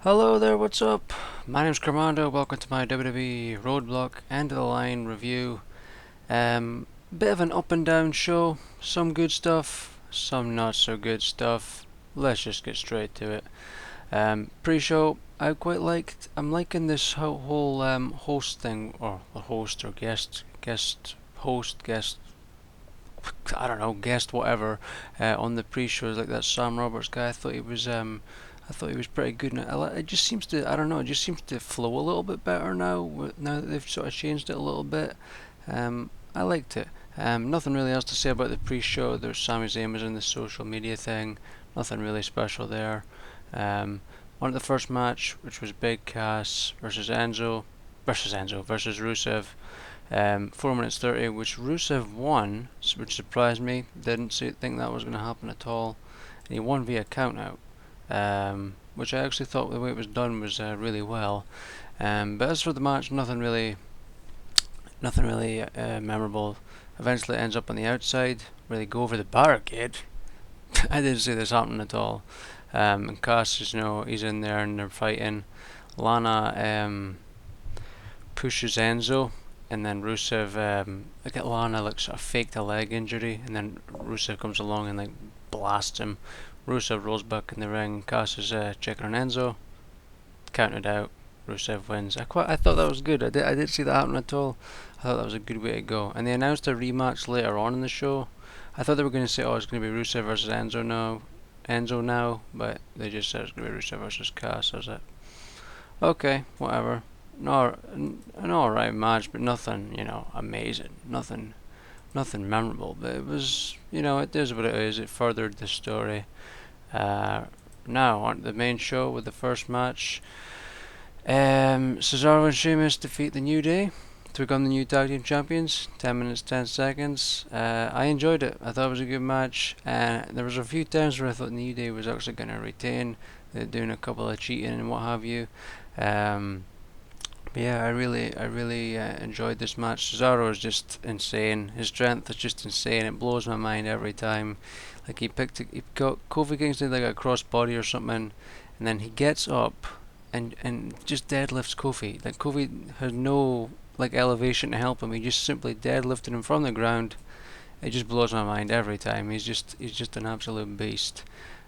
Hello there, what's up? My name's Commander. Welcome to my WWE Roadblock End of the Line review. Bit of an up and down show. Some good stuff, some not so good stuff. Let's just get straight to it. Pre-show, I quite liked. I'm liking this whole host thing, or the host or guest. I don't know, guest whatever. On the pre-shows, like that Sam Roberts guy. I thought he was pretty good. And it just seems to, I don't know, it just seems to flow a little bit better now. Now that they've sort of changed it a little bit. I liked it. Nothing really else to say about the pre-show. There's Sami Zayn was in the social media thing. Nothing really special there. On to the first match, which was Big Cass versus Rusev. 4 minutes 30, which Rusev won, which surprised me. Didn't think that was going to happen at all. And he won via countout, which I actually thought the way it was done was really well. But as for the match, nothing really memorable. Eventually, it ends up on the outside where they go over the barricade. I didn't see this happening at all. And Cass, he's in there and they're fighting. Lana pushes Enzo, and then Rusev, like Lana like sort of faked a leg injury, and then Rusev comes along and like blasts him. Rusev rolls back in the ring. Cass is checking on Enzo, counted out. Rusev wins. I thought that was good. I didn't see that happen at all. I thought that was a good way to go. And they announced a rematch later on in the show. I thought they were going to say, oh, it's going to be Rusev versus Enzo now, but they just said it's going to be Rusev versus Cass. I was like, okay, whatever. An alright match, but nothing, amazing. Nothing memorable. But it was, it is what it is. It furthered the story. Now on to the main show with the first match. Cesaro and Sheamus defeat the New Day to become the new tag team champions. 10 minutes, 10 seconds. I enjoyed it. I thought it was a good match. There was a few times where I thought the New Day was actually going to retain. They're doing a couple of cheating and what have you. But yeah, I really enjoyed this match. Cesaro is just insane. His strength is just insane. It blows my mind every time. Like he got Kofi Kingston like a crossbody or something, and then he gets up and just deadlifts Kofi. Like Kofi has no like elevation to help him. He just simply deadlifted him from the ground. It just blows my mind every time. He's just an absolute beast.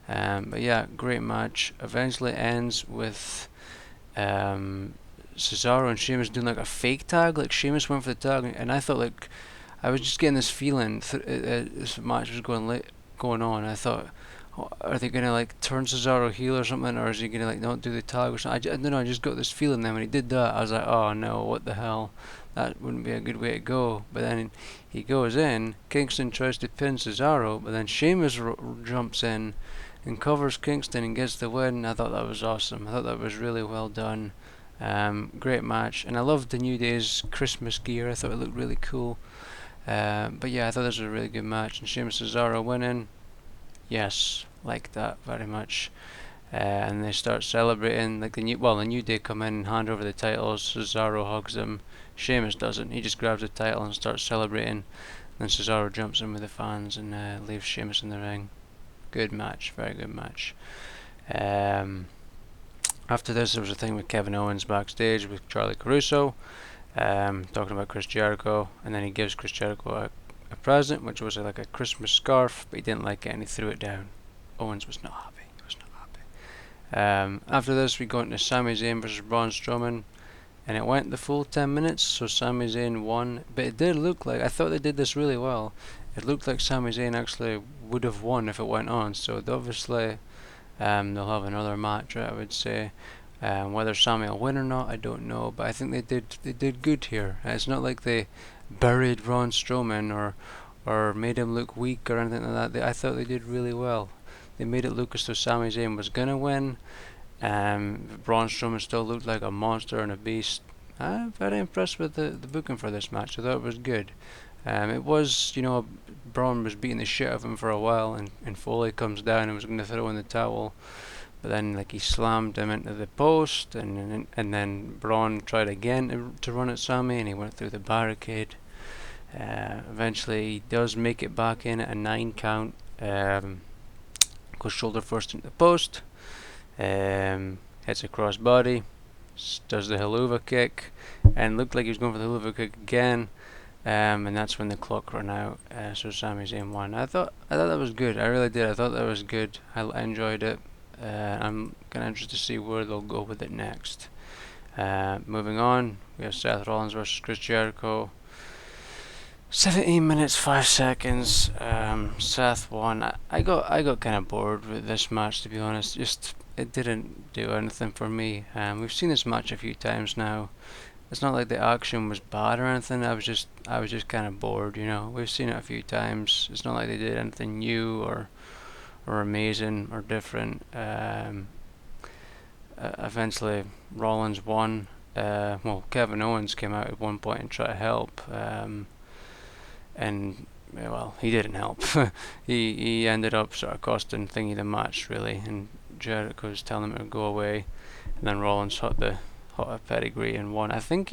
But yeah, great match. Eventually ends with um, Cesaro and Sheamus doing like a fake tag. Like Sheamus went for the tag, and I thought like I was just getting this feeling this match was going on. I thought, oh, are they gonna like turn Cesaro heel or something, or is he gonna like not do the tag or something? I don't know. I just got this feeling. Then when he did that, I was like, oh no, what the hell? That wouldn't be a good way to go. But then he goes in. Kingston tries to pin Cesaro, but then Sheamus jumps in and covers Kingston and gets the win. I thought that was awesome. I thought that was really well done. Great match, and I loved the New Day's Christmas gear. I thought it looked really cool. But yeah, I thought this was a really good match. And Sheamus Cesaro winning, yes, like that very much. And they start celebrating like the New Day come in and hand over the titles. Cesaro hugs them. Sheamus doesn't. He just grabs the title and starts celebrating. Then Cesaro jumps in with the fans and leaves Sheamus in the ring. Good match, very good match. Um, After this, there was a thing with Kevin Owens backstage with Charlie Caruso, talking about Chris Jericho, and then he gives Chris Jericho a present, which was like a Christmas scarf, but he didn't like it and he threw it down. Owens was not happy. He was not happy. After this, we go into Sami Zayn versus Braun Strowman, and it went the full 10 minutes, so Sami Zayn won. But it did look like, I thought they did this really well. It looked like Sami Zayn actually would have won if it went on, so obviously they'll have another match, I would say. Whether Sami will win or not, I don't know. But I think they did good here. It's not like they buried Braun Strowman or made him look weak or anything like that. I thought they did really well. They made it look as though Sami Zayn was gonna win. Braun Strowman still looked like a monster and a beast. I'm very impressed with the booking for this match. I thought it was good. It was, Braun was beating the shit out of him for a while, and Foley comes down and was going to throw in the towel, but then like he slammed him into the post, and then Braun tried again to run at Sami, and he went through the barricade. Eventually, he does make it back in at a 9 count. Goes shoulder first into the post. Hits hits a crossbody, does the haluva kick, and looked like he was going for the haluva kick again. And that's when the clock ran out. So Sami Zayn won. I thought that was good. I really did. I thought that was good. I enjoyed it. I'm kind of interested to see where they'll go with it next. Moving on, we have Seth Rollins versus Chris Jericho. 17 minutes 5 seconds. Seth won. I got kind of bored with this match, to be honest. Just it didn't do anything for me. We've seen this match a few times now. It's not like the action was bad or anything. I was just kind of bored. We've seen it a few times. It's not like they did anything new or amazing or different. Eventually, Rollins won. Kevin Owens came out at one point and tried to help. And well, he didn't help. he ended up sort of costing Thingy the match, really. And Jericho was telling him to go away. And then Rollins hot a pedigree and won. I think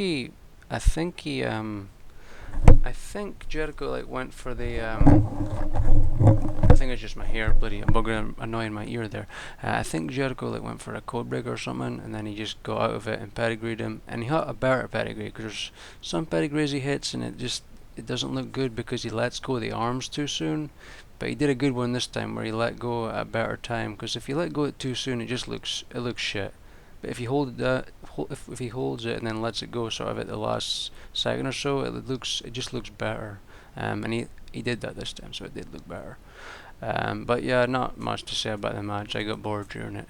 Jericho went for the I think it's just my hair bloody annoying my ear there. I think Jericho went for a code breaker or something, and then he just got out of it and pedigreed him, and he hit a better pedigree, because there's some pedigrees he hits and it doesn't look good because he lets go of the arms too soon. But he did a good one this time where he let go at a better time, because if you let go it too soon, it looks shit. But if he if he holds it and then lets it go sort of at the last second or so, it just looks better. And he did that this time, so it did look better. But yeah, not much to say about the match. I got bored during it.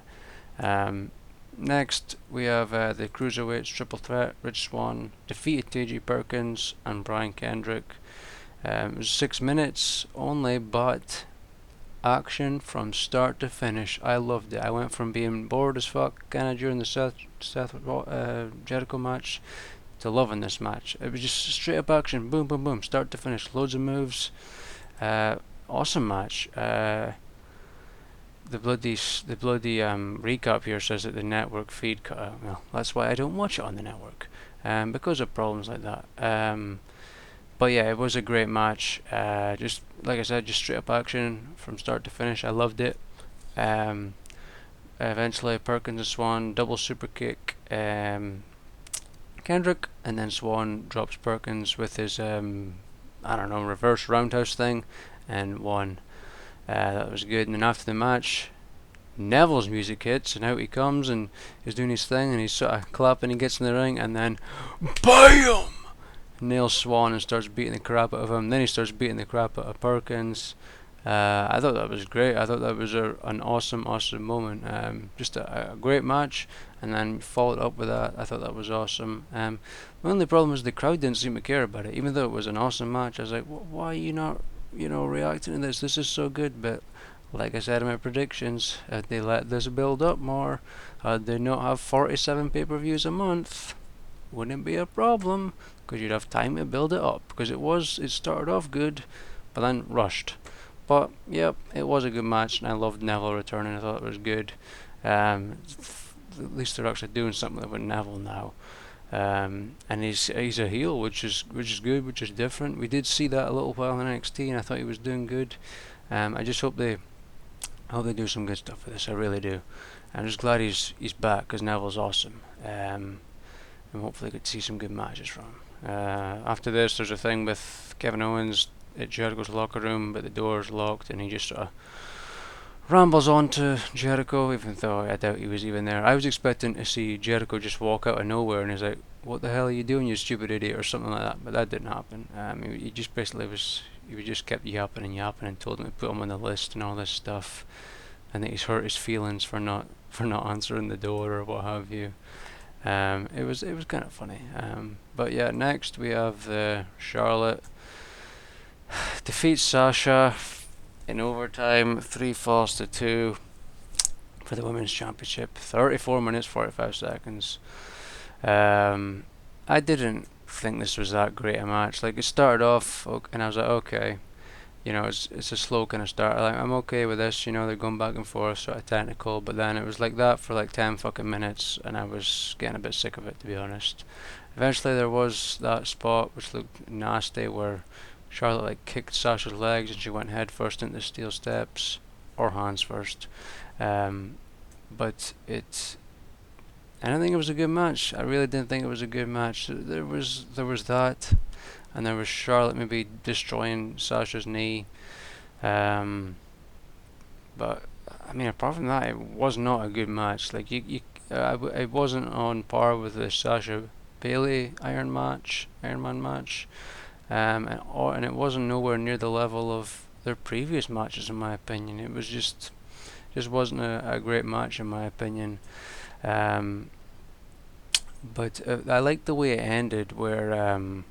Next, we have the Cruiserweights Triple Threat. Rich Swann defeated T.J. Perkins and Brian Kendrick. It was 6 minutes only, but action from start to finish. I loved it. I went from being bored as fuck kind of during the Seth Jericho match to loving this match. It was just straight up action, boom, boom, boom, start to finish, loads of moves. Awesome match. The bloody recap here says that the network feed cut out. Well, that's why I don't watch it on the network, because of problems like that. But yeah, it was a great match. Just like I said, just straight up action from start to finish. I loved it. Eventually, Perkins and Swann double super kick Kendrick, and then Swann drops Perkins with his reverse roundhouse thing, and won. That was good. And then after the match, Neville's music hits, and out he comes, and he's doing his thing, and he's sort of clapping. He gets in the ring, and then BAM! Nails Swann and starts beating the crap out of him. Then he starts beating the crap out of Perkins. I thought that was great. I thought that was an awesome moment. Just a great match, and then followed up with that. I thought that was awesome. My only problem was the crowd didn't seem to care about it, even though it was an awesome match. I was like, why are you not, reacting to this? This is so good. But like I said in my predictions, if they let this build up more, they not have 47 pay-per-views a month, wouldn't be a problem, because you'd have time to build it up. Because it started off good, but then rushed. But yep, it was a good match, and I loved Neville returning. I thought it was good. At least they're actually doing something with Neville now. And he's a heel, which is good, which is different. We did see that a little while in NXT, and I thought he was doing good. I just hope they do some good stuff with this. I really do. I'm just glad he's back, because Neville's awesome. And hopefully get to see some good matches from him. After this, there's a thing with Kevin Owens at Jericho's locker room, but the door's locked, and he just sort of rambles on to Jericho, even though I doubt he was even there. I was expecting to see Jericho just walk out of nowhere, and he's like, "What the hell are you doing, you stupid idiot," or something like that. But that didn't happen. He just basically he just kept yapping and told him to put him on the list and all this stuff, and that he's hurt his feelings for not answering the door or what have you. It was kind of funny. But yeah, next we have Charlotte defeats Sasha in overtime, 3 falls to 2 for the women's championship. 34 minutes 45 seconds. I didn't think this was that great a match. Like, it started off and I was like, okay, it's a slow kind of start. I'm okay with this. They're going back and forth, sort of technical. But then it was like that for like 10 fucking minutes, and I was getting a bit sick of it, to be honest. Eventually, there was that spot which looked nasty where Charlotte kicked Sasha's legs and she went head first into the steel steps, or hands first. But it I don't think it was a good match. I really didn't think it was a good match. There was that, and there was Charlotte maybe destroying Sasha's knee. Um, but I mean, apart from that, it was not a good match. Like it wasn't on par with the Sasha Bailey Iron Man match. And it wasn't nowhere near the level of their previous matches, in my opinion. It was just wasn't a great match, in my opinion. Um, but I liked the way it ended, where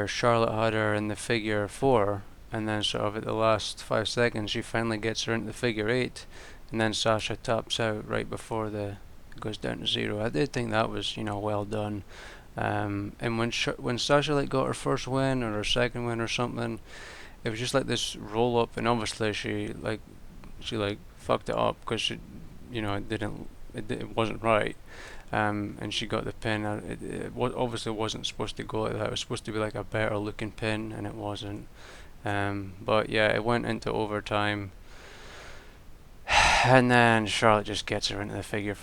Charlotte had her in the figure four, and then sort of at the last 5 seconds, she finally gets her into the figure eight, and then Sasha taps out right before it goes down to zero. I did think that was, well done. And when Sasha like got her first win or her second win or something, it was just like this roll up, and obviously she fucked it up because it wasn't right. And she got the pin. Obviously wasn't supposed to go like that. It was supposed to be like a better looking pin, and it wasn't. But yeah, it went into overtime, and then Charlotte just gets her into the figure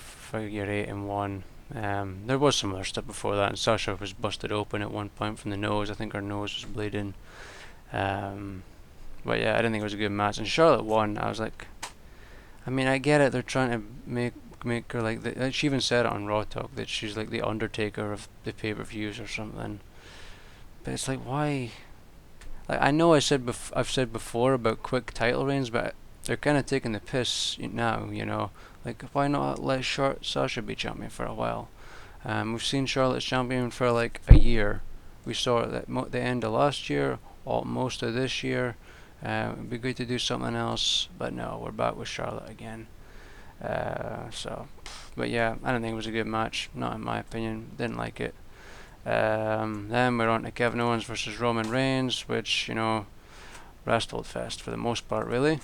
eight and won. There was some other stuff before that, and Sasha was busted open at one point from the nose. I think her nose was bleeding. But yeah, I didn't think it was a good match. And Charlotte won. I was like, I mean, I get it. They're trying to make her like she even said it on Raw Talk that she's like the Undertaker of the pay-per-views or something. But it's like, why? Like, I know I've said before about quick title reigns, but they're kind of taking the piss now. Like, why not let Sasha be champion for a while? We've seen Charlotte's champion for like a year. We saw it at the end of last year, most of this year. It'd be good to do something else, but no, we're back with Charlotte again. But yeah, I don't think it was a good match, not in my opinion. Didn't like it. Then we're on to Kevin Owens versus Roman Reigns, which, wrestled fest for the most part, really.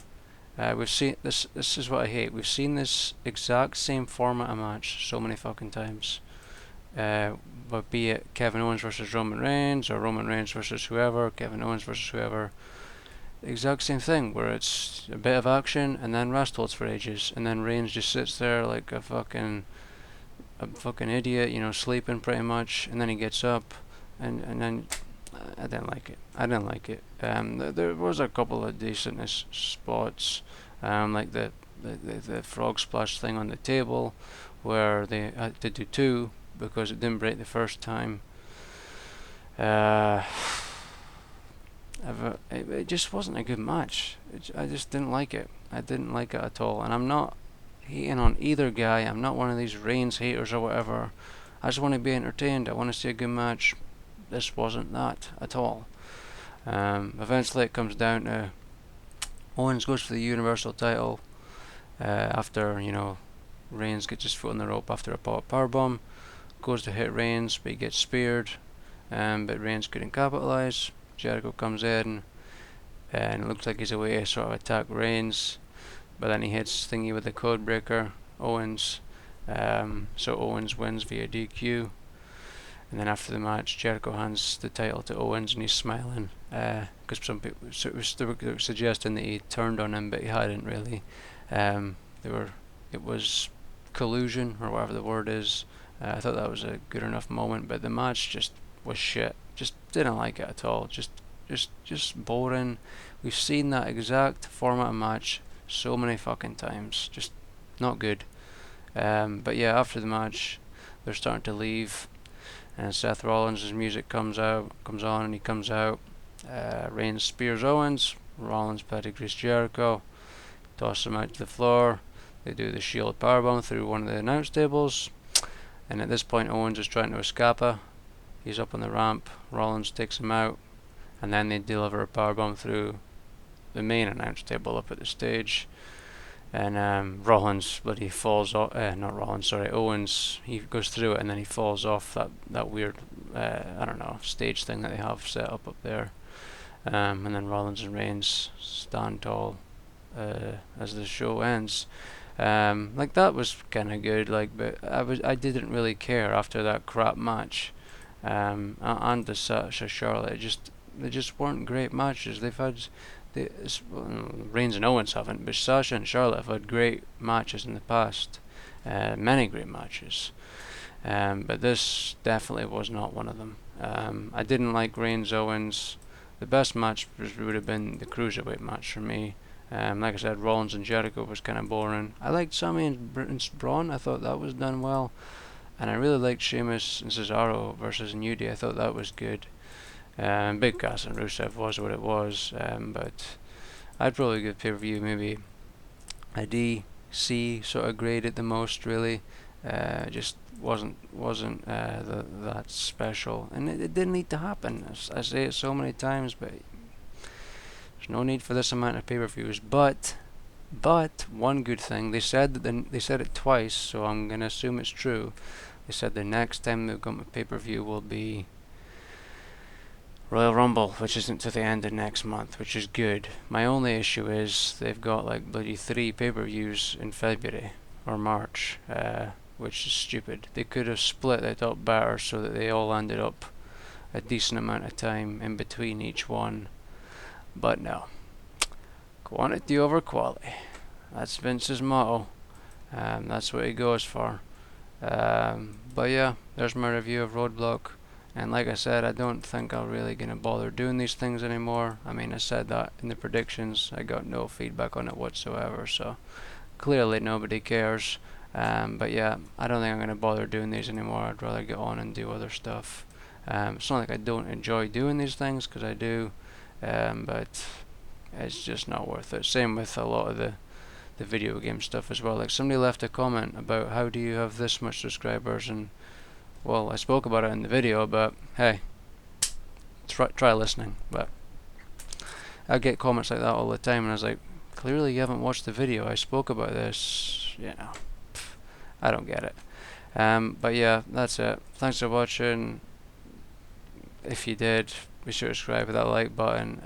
We've seen this. This is what I hate. We've seen this exact same format of match so many fucking times. But be it Kevin Owens versus Roman Reigns, or Roman Reigns versus whoever, Kevin Owens versus whoever, exact same thing, where it's a bit of action and then Rust holds for ages, and then Reigns just sits there like a fucking idiot, sleeping pretty much, and then he gets up, and then I didn't like it. There was a couple of decent spots, like the frog splash thing on the table, where they had to do two because it didn't break the first time. It just wasn't a good match. I just didn't like it. I didn't like it at all. And I'm not hating on either guy. I'm not one of these Reigns haters or whatever. I just want to be entertained. I want to see a good match. This wasn't that at all. Eventually it comes down to Owens goes for the Universal title after, Reigns gets his foot on the rope after a powerbomb. Goes to hit Reigns, but he gets speared. But Reigns couldn't capitalize. Jericho comes in, and it looks like he's a way to sort of attack Reigns, but then he hits Thingy with the code breaker, Owens. So Owens wins via DQ. And then after the match, Jericho hands the title to Owens, and he's smiling, because some people they were suggesting that he turned on him, but he hadn't really. It was collusion, or whatever the word is. I thought that was a good enough moment, but the match just was shit. Just didn't like it at all. Just boring. We've seen that exact format of match so many fucking times. Just not good. But yeah, after the match, they're starting to leave, and Seth Rollins' music comes on, and he comes out. Reigns spears Owens. Rollins pedigrees Jericho, tosses him out to the floor. They do the Shield powerbomb through one of the announce tables, and at this point Owens is trying to escapa. He's up on the ramp. Rollins takes him out, and then they deliver a powerbomb through the main announce table up at the stage. And Rollins, but he falls off. Not Rollins, sorry, Owens. He goes through it, and then he falls off that weird, I don't know, stage thing that they have set up there. And then Rollins and Reigns stand tall as the show ends. Like, that was kind of good. Like, but I didn't really care after that crap match. And the Sasha Charlotte, they just weren't great matches. Reigns and Owens haven't, but Sasha and Charlotte have had great matches in the past. many great matches. But this definitely was not one of them. I didn't like Reigns Owens. The best match would have been the Cruiserweight match for me. Like I said, Rollins and Jericho was kind of boring. I liked Sami and Braun. I thought that was done well. And I really liked Sheamus and Cesaro versus New Day. I thought that was good. Big Cass and Rusev was what it was. But I'd probably give pay-per-view maybe a D, C sort of grade at the most, really. Just wasn't that special, and it didn't need to happen. I say it so many times, but there's no need for this amount of pay-per-views. But one good thing, they said they said it twice, so I'm gonna assume it's true. They said the next time they've got a pay-per-view will be Royal Rumble, which isn't to the end of next month, which is good. My only issue is they've got like bloody 3 pay-per-views in February or March, which is stupid. They could have split it up better so that they all ended up a decent amount of time in between each one. But no. Quantity over quality. That's Vince's motto. That's what he goes for. But yeah, there's my review of Roadblock. And like I said, I don't think I'm really going to bother doing these things anymore. I mean, I said that in the predictions. I got no feedback on it whatsoever, so clearly nobody cares. But yeah, I don't think I'm going to bother doing these anymore. I'd rather get on and do other stuff. It's not like I don't enjoy doing these things, because I do. But it's just not worth it. Same with a lot of the video game stuff as well. Like, somebody left a comment about how do you have this much subscribers, and well, I spoke about it in the video, but hey, try listening. But I get comments like that all the time, and I was like, clearly you haven't watched the video. I spoke about this, I don't get it. But yeah, that's it. Thanks for watching. If you did, be sure to subscribe with that like button.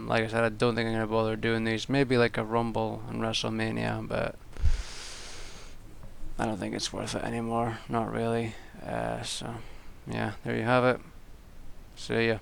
Like I said, I don't think I'm going to bother doing these. Maybe like a Rumble and WrestleMania, but I don't think it's worth it anymore. Not really. So, yeah, there you have it. See ya.